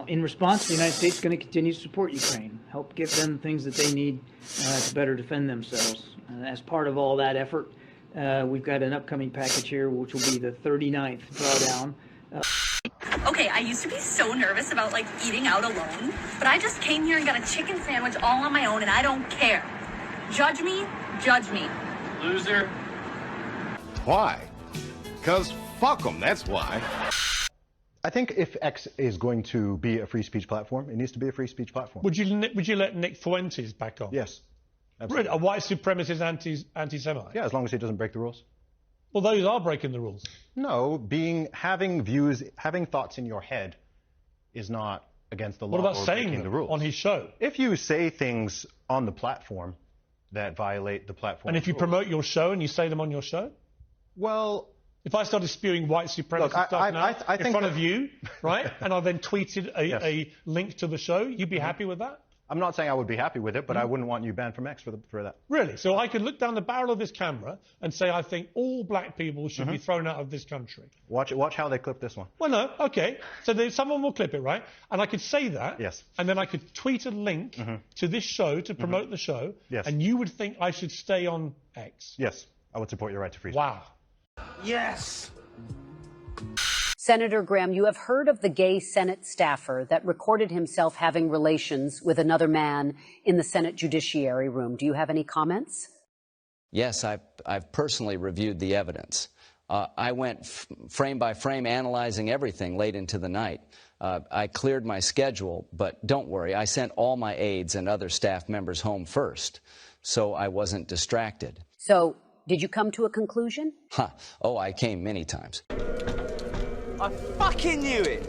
In response, the United States is going to continue to support Ukraine, help give them things that they need to better defend themselves. As part of all that effort, we've got an upcoming package here, which will be the 39th drawdown. Okay, I used to be so nervous about like eating out alone, but I just came here and got a chicken sandwich all on my own, and I don't care. Judge me, loser. Why? Because fuck them, that's why. I think if X is going to be a free speech platform, it needs to be a free speech platform. Would you let Nick Fuentes back on? Yes. Absolutely. Really? A white supremacist anti-Semite? Yeah, as long as he doesn't break the rules. Well, those are breaking the rules. No, having views, having thoughts in your head is not against the law. What about or saying breaking the rules on his show? If you say things on the platform that violate the platform, and if you promote your show and you say them on your show, well, if I started spewing white supremacist stuff now in front of you, right, and I then tweeted a link to the show, you'd be happy with that? I'm not saying I would be happy with it, but I wouldn't want you banned from X for that. Really? So I could look down the barrel of this camera and say I think all black people should be thrown out of this country. Watch how they clip this one. Well, no, okay. So someone will clip it, right? And I could say that. Yes. And then I could tweet a link to this show to promote the show. Yes. And you would think I should stay on X. Yes. I would support your right to free speech. Wow. Yes. Senator Graham, you have heard of the gay Senate staffer that recorded himself having relations with another man in the Senate Judiciary Room. Do you have any comments? Yes, I've personally reviewed the evidence. I went frame by frame analyzing everything late into the night. I cleared my schedule, but don't worry, I sent all my aides and other staff members home first, so I wasn't distracted. So, did you come to a conclusion? Oh, I came many times. I fucking knew it.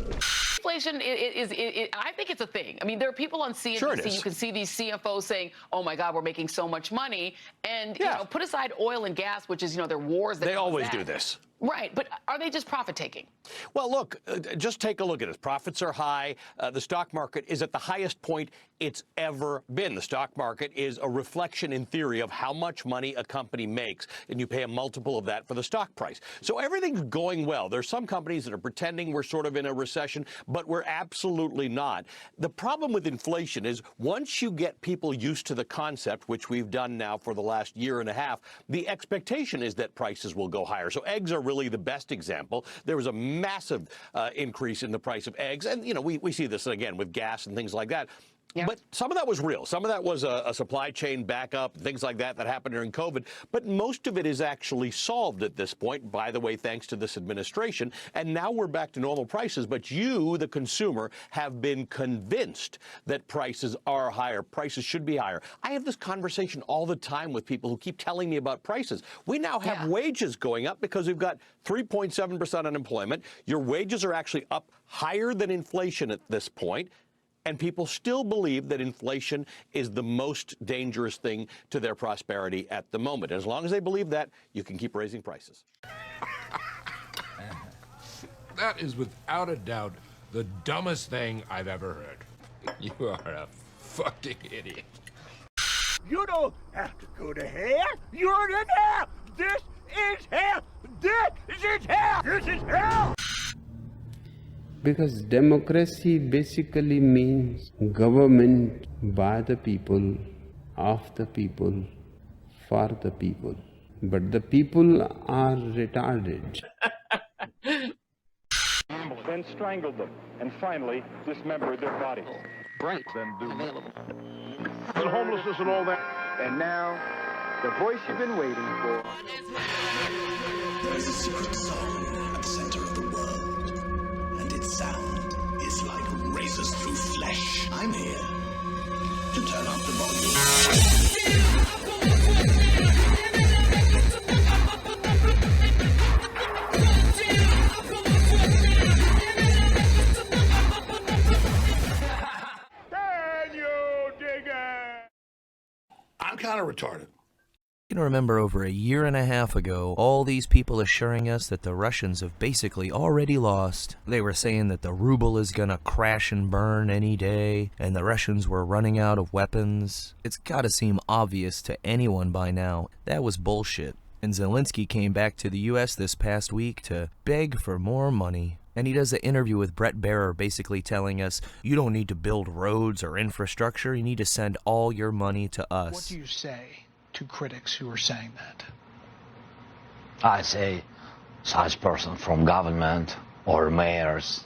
Inflation I think it's a thing. I mean, there are people on CNBC, you can see these CFOs saying, oh my God, we're making so much money. And, you know, put aside oil and gas, which is, their wars. They always do this. Right, but are they just profit-taking? Well, look, just take a look at it. Profits are high. The stock market is at the highest point it's ever been. The stock market is a reflection, in theory, of how much money a company makes, and you pay a multiple of that for the stock price. So everything's going well. There's some companies that are pretending we're sort of in a recession, but we're absolutely not. The problem with inflation is once you get people used to the concept, which we've done now for the last year and a half, the expectation is that prices will go higher. So eggs are really the best example. There was a massive increase in the price of eggs. And, we see this again with gas and things like that. Yeah. But some of that was real. Some of that was a supply chain backup, things like that happened during COVID. But most of it is actually solved at this point, by the way, thanks to this administration. And now we're back to normal prices. But you, the consumer, have been convinced that prices are higher. Prices should be higher. I have this conversation all the time with people who keep telling me about prices. We now have wages going up because we've got 3.7% unemployment. Your wages are actually up higher than inflation at this point. And people still believe that inflation is the most dangerous thing to their prosperity at the moment. And as long as they believe that, you can keep raising prices. That is without a doubt the dumbest thing I've ever heard. You are a fucking idiot. You don't have to go to hell. You're in hell. This is hell. This is hell. This is hell. Because democracy basically means government by the people, of the people, for the people. But the people are retarded. Then strangled them, and finally dismembered their bodies. Right. Then available. And homelessness and all that. And now, the voice you've been waiting for. There is a secret song at the center of the world, and its sound is like razors through flesh. I'm here to turn up the volume. I'm kind of retarded. I can remember over a year and a half ago, all these people assuring us that the Russians have basically already lost. They were saying that the ruble is gonna crash and burn any day, and the Russians were running out of weapons. It's gotta seem obvious to anyone by now. That was bullshit. And Zelensky came back to the US this past week to beg for more money. And he does an interview with Brett Baier basically telling us, you don't need to build roads or infrastructure, you need to send all your money to us. What do you say to critics who are saying that? I say such person from government or mayors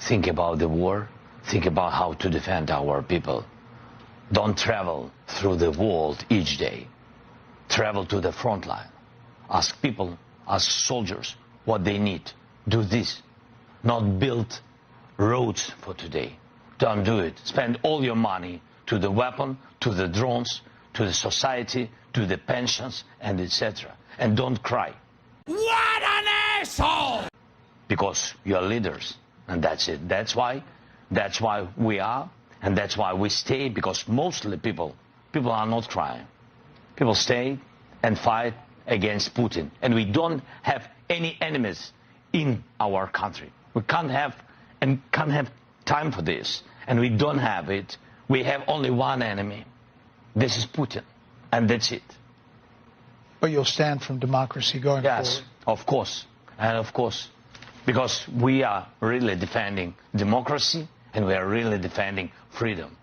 think about the war, think about how to defend our people. Don't travel through the world each day. Travel to the front line. Ask people, ask soldiers what they need. Do this. Not build roads for today. Don't do it. Spend all your money to the weapon, to the drones, to the society, to the pensions, and etc. And don't cry. What an asshole! Because you're leaders, and that's it. That's why we are, and that's why we stay, because mostly people are not crying. People stay and fight against Putin. And we don't have any enemies in our country. We can't have time for this. And we don't have it. We have only one enemy. This is Putin. And that's it. But you'll stand from democracy going forward? Yes, of course. And of course, because we are really defending democracy and we are really defending freedom.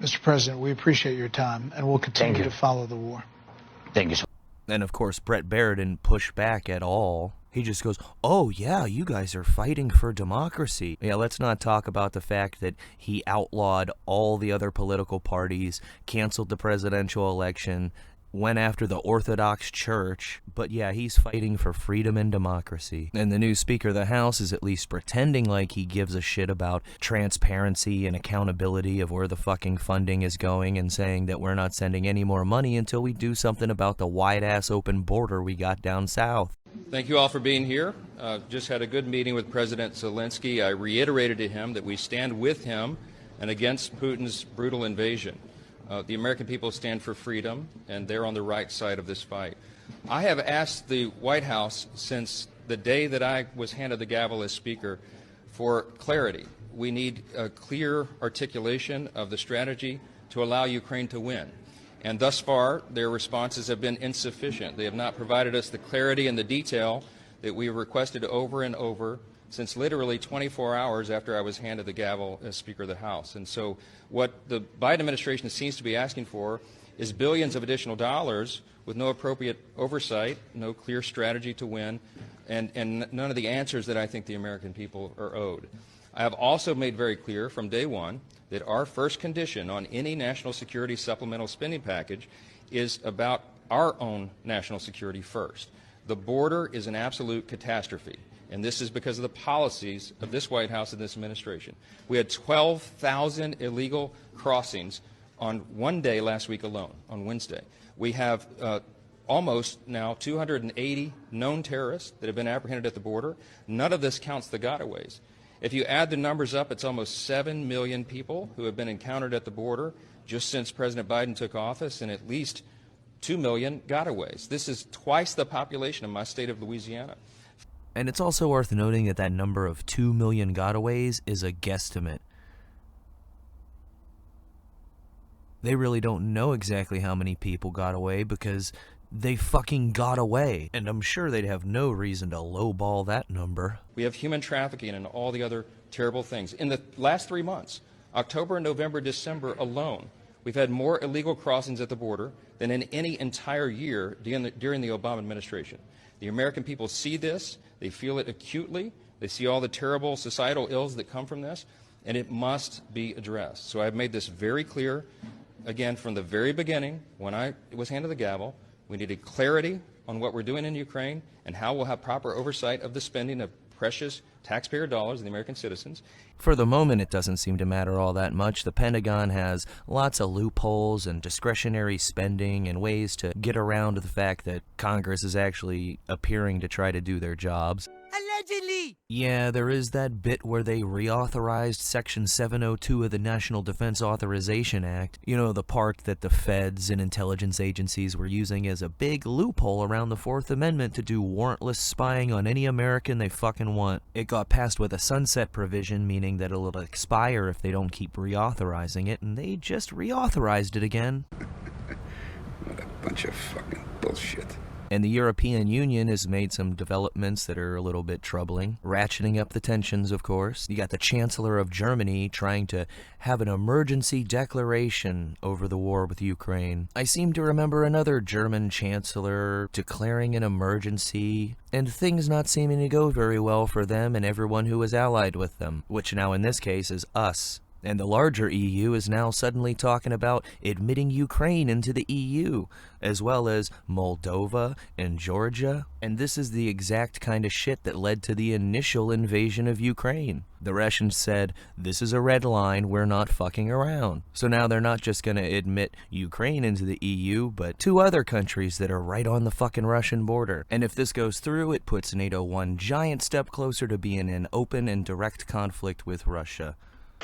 Mr. President, we appreciate your time, and we'll continue to follow the war. Thank you so much. And of course, Brett Baier didn't push back at all. He just goes, oh yeah, you guys are fighting for democracy. Yeah, let's not talk about the fact that he outlawed all the other political parties, canceled the presidential election, went after the Orthodox Church, but yeah, he's fighting for freedom and democracy. And the new Speaker of the House is at least pretending like he gives a shit about transparency and accountability of where the fucking funding is going, and saying that we're not sending any more money until we do something about the wide-ass open border we got down south. Thank you all for being here. Just had a good meeting with President Zelensky. I reiterated to him that we stand with him and against Putin's brutal invasion. The American people stand for freedom, and they're on the right side of this fight. I have asked the White House since the day that I was handed the gavel as Speaker for clarity. We need a clear articulation of the strategy to allow Ukraine to win. And thus far, their responses have been insufficient. They have not provided us the clarity and the detail that we requested over and over since literally 24 hours after I was handed the gavel as Speaker of the House. And so what the Biden administration seems to be asking for is billions of additional dollars with no appropriate oversight, no clear strategy to win, and none of the answers that I think the American people are owed. I have also made very clear from day one that our first condition on any national security supplemental spending package is about our own national security first. The border is an absolute catastrophe, and this is because of the policies of this White House and this administration. We had 12,000 illegal crossings on one day last week alone, on Wednesday. We have almost now 280 known terrorists that have been apprehended at the border. None of this counts the gotaways. If you add the numbers up, it's almost 7 million people who have been encountered at the border just since President Biden took office, and at least 2 million gotaways. This is twice the population of my state of Louisiana. And it's also worth noting that that number of 2 million gotaways is a guesstimate. They really don't know exactly how many people got away because they fucking got away. And I'm sure they'd have no reason to lowball that number. We have human trafficking and all the other terrible things. In the last 3 months, October, November, December alone, we've had more illegal crossings at the border than in any entire year during the Obama administration. The American people see this. They feel it acutely. They see all the terrible societal ills that come from this, and it must be addressed. So I've made this very clear, again, from the very beginning when I was handed the gavel. We needed clarity on what we're doing in Ukraine and how we'll have proper oversight of the spending of precious taxpayer dollars of the American citizens. For the moment, it doesn't seem to matter all that much. The Pentagon has lots of loopholes and discretionary spending and ways to get around the fact that Congress is actually appearing to try to do their jobs. Allegedly! Yeah, there is that bit where they reauthorized Section 702 of the National Defense Authorization Act. You know, the part that the feds and intelligence agencies were using as a big loophole around the Fourth Amendment to do warrantless spying on any American they fucking want. It got passed with a sunset provision, meaning that it'll expire if they don't keep reauthorizing it, and they just reauthorized it again. What a bunch of fucking bullshit. And the European Union has made some developments that are a little bit troubling, ratcheting up the tensions, of course. You got the Chancellor of Germany trying to have an emergency declaration over the war with Ukraine. I seem to remember another German chancellor declaring an emergency, and things not seeming to go very well for them and everyone who was allied with them, which now in this case is us. And the larger EU is now suddenly talking about admitting Ukraine into the EU, as well as Moldova and Georgia. And this is the exact kind of shit that led to the initial invasion of Ukraine. The Russians said, this is a red line, we're not fucking around. So now they're not just going to admit Ukraine into the EU, but 2 other countries that are right on the fucking Russian border. And if this goes through, it puts NATO one giant step closer to being in open and direct conflict with Russia.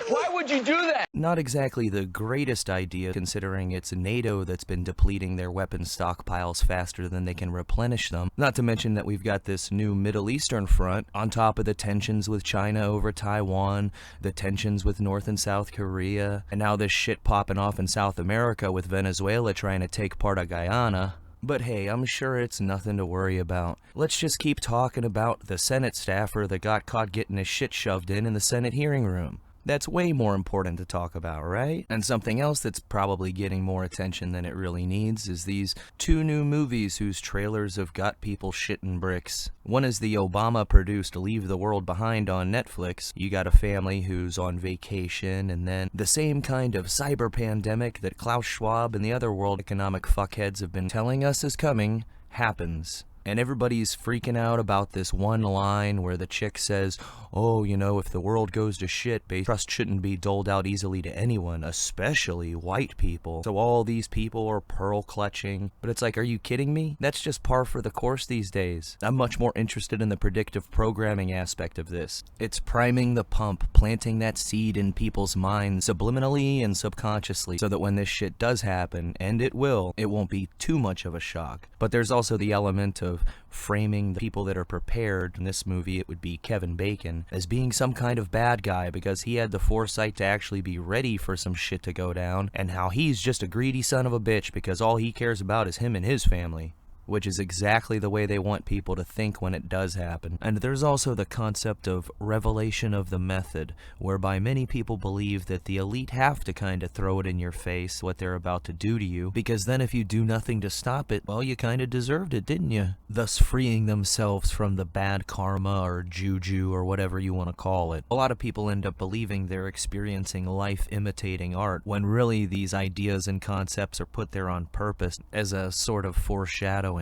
Why would you do that? Not exactly the greatest idea, considering it's NATO that's been depleting their weapons stockpiles faster than they can replenish them. Not to mention that we've got this new Middle Eastern front, on top of the tensions with China over Taiwan, the tensions with North and South Korea, and now this shit popping off in South America with Venezuela trying to take part of Guyana. But hey, I'm sure it's nothing to worry about. Let's just keep talking about the Senate staffer that got caught getting his shit shoved in the Senate hearing room. That's way more important to talk about, right? And something else that's probably getting more attention than it really needs is these 2 new movies whose trailers have got people shitting bricks. One is the Obama-produced Leave the World Behind on Netflix. You got a family who's on vacation, and then the same kind of cyber pandemic that Klaus Schwab and the other world economic fuckheads have been telling us is coming happens. And everybody's freaking out about this one line where the chick says, oh, you know, if the world goes to shit, trust shouldn't be doled out easily to anyone, especially white people. So all these people are pearl clutching. But it's like, are you kidding me? That's just par for the course these days. I'm much more interested in the predictive programming aspect of this. It's priming the pump, planting that seed in people's minds subliminally and subconsciously, so that when this shit does happen, and it will, it won't be too much of a shock. But there's also the element of framing the people that are prepared. In this movie, it would be Kevin Bacon, as being some kind of bad guy because he had the foresight to actually be ready for some shit to go down, and how he's just a greedy son of a bitch because all he cares about is him and his family. Which is exactly the way they want people to think when it does happen. And there's also the concept of revelation of the method, whereby many people believe that the elite have to kind of throw it in your face what they're about to do to you, because then if you do nothing to stop it, well, you kind of deserved it, didn't you? Thus freeing themselves from the bad karma or juju or whatever you want to call it. A lot of people end up believing they're experiencing life imitating art, when really these ideas and concepts are put there on purpose as a sort of foreshadowing.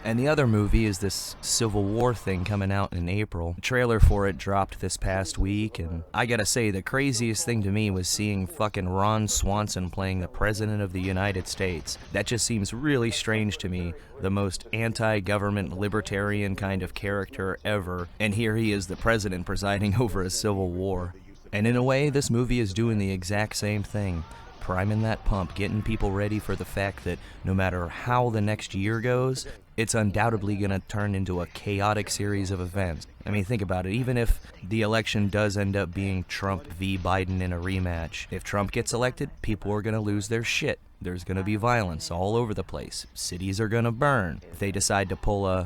And the other movie is this Civil War thing coming out in April. The trailer for it dropped this past week, and I gotta say, the craziest thing to me was seeing fucking Ron Swanson playing the President of the United States. That just seems really strange to me. The most anti-government libertarian kind of character ever, and here he is the president presiding over a civil war. And in a way, this movie is doing the exact same thing. Priming that pump, getting people ready for the fact that no matter how the next year goes, it's undoubtedly going to turn into a chaotic series of events. I mean, think about it. Even if the election does end up being Trump v. Biden in a rematch, if Trump gets elected, people are going to lose their shit. There's going to be violence all over the place. Cities are going to burn. If they decide to pull a...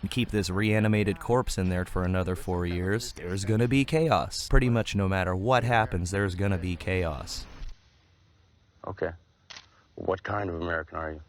keep this reanimated corpse in there for another 4 years, there's going to be chaos. Pretty much no matter what happens, there's going to be chaos. Okay. What kind of American are you?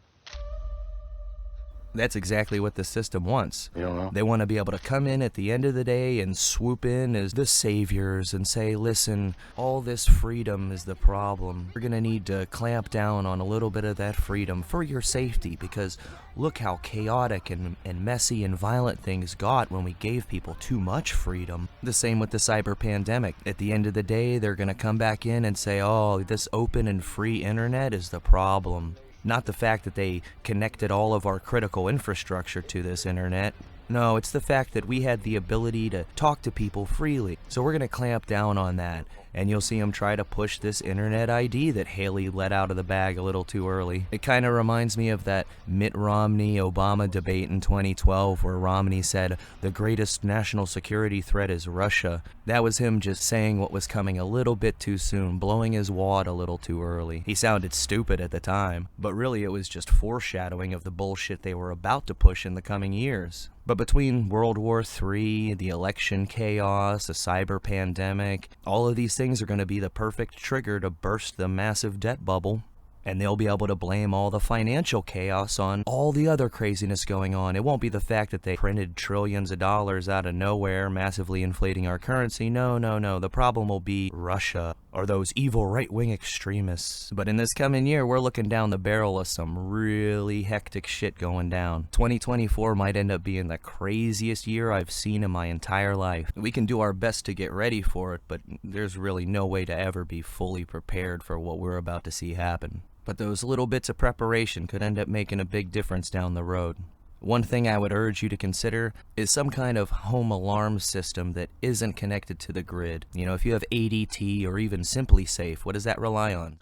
That's exactly what the system wants. You don't know? They want to be able to come in at the end of the day and swoop in as the saviors and say, listen, all this freedom is the problem. We're going to need to clamp down on a little bit of that freedom for your safety, because look how chaotic and messy and violent things got when we gave people too much freedom. The same with the cyber pandemic. At the end of the day, they're going to come back in and say, oh, this open and free internet is the problem. Not the fact that they connected all of our critical infrastructure to this internet. No, it's the fact that we had the ability to talk to people freely. So we're going to clamp down on that. And you'll see him try to push this internet ID that Haley let out of the bag a little too early. It kind of reminds me of that Mitt Romney-Obama debate in 2012 where Romney said the greatest national security threat is Russia. That was him just saying what was coming a little bit too soon, blowing his wad a little too early. He sounded stupid at the time, but really it was just foreshadowing of the bullshit they were about to push in the coming years. But between World War III, the election chaos, a cyber pandemic, all of these things are going to be the perfect trigger to burst the massive debt bubble. And they'll be able to blame all the financial chaos on all the other craziness going on. It won't be the fact that they printed trillions of dollars out of nowhere, massively inflating our currency. No. The problem will be Russia or those evil right-wing extremists. But in this coming year, we're looking down the barrel of some really hectic shit going down. 2024 might end up being the craziest year I've seen in my entire life. We can do our best to get ready for it, but there's really no way to ever be fully prepared for what we're about to see happen. But those little bits of preparation could end up making a big difference down the road. One thing I would urge you to consider is some kind of home alarm system that isn't connected to the grid. You know, if you have ADT or even Simply Safe, what does that rely on?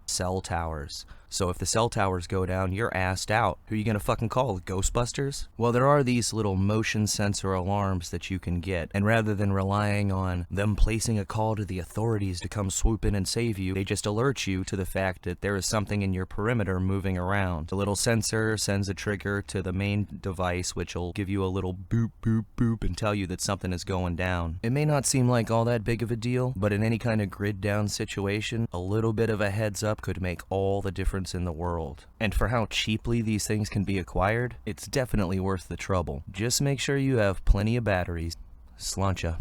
Cell towers. So if the cell towers go down, you're assed out. Who are you gonna fucking call? Ghostbusters? Well, there are these little motion sensor alarms that you can get, and rather than relying on them placing a call to the authorities to come swoop in and save you, they just alert you to the fact that there is something in your perimeter moving around. The little sensor sends a trigger to the main device, which will give you a little boop, boop, boop, and tell you that something is going down. It may not seem like all that big of a deal, but in any kind of grid down situation, a little bit of a heads up could make all the difference in the world. And for how cheaply these things can be acquired, it's definitely worth the trouble. Just make sure you have plenty of batteries. Slancha.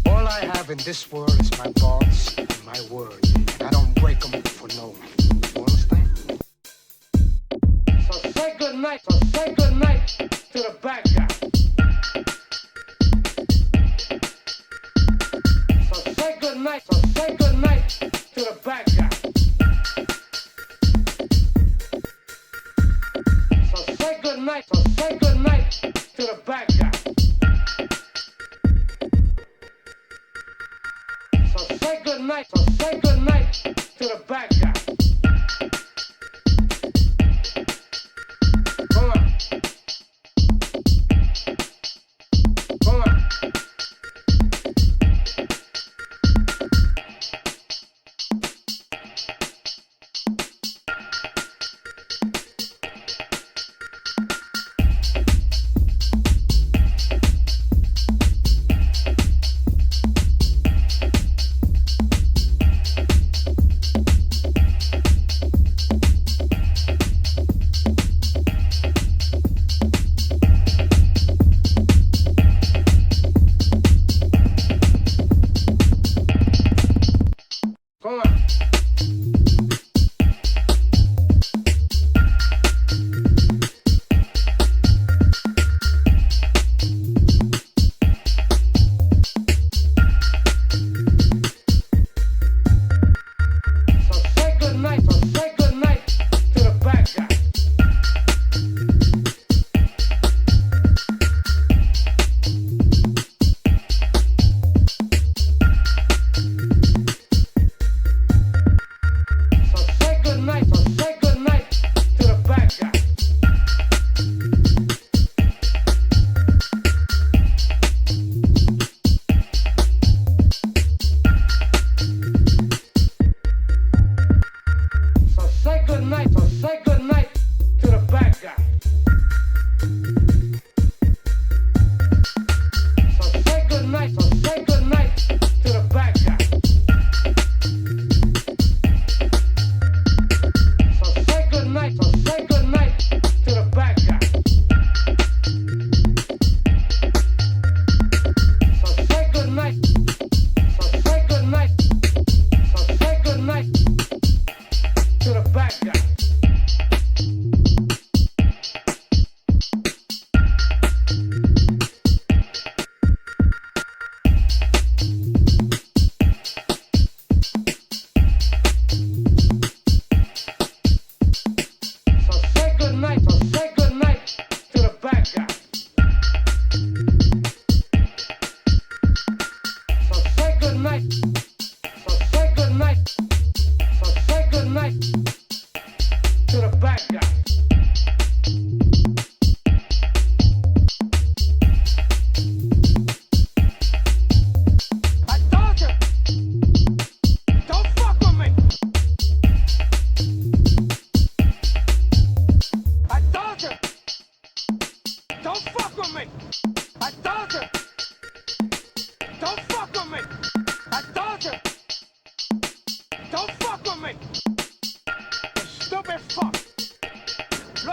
All I have in this world is my thoughts and my words, and I don't break them for no one. You understand? So say good night. To the bad guy. So say good night to the bad guy. So say good night to the bad guy. So say good night to the bad guy. Come on.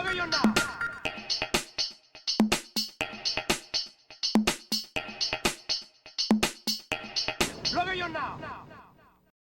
Cover your mouth.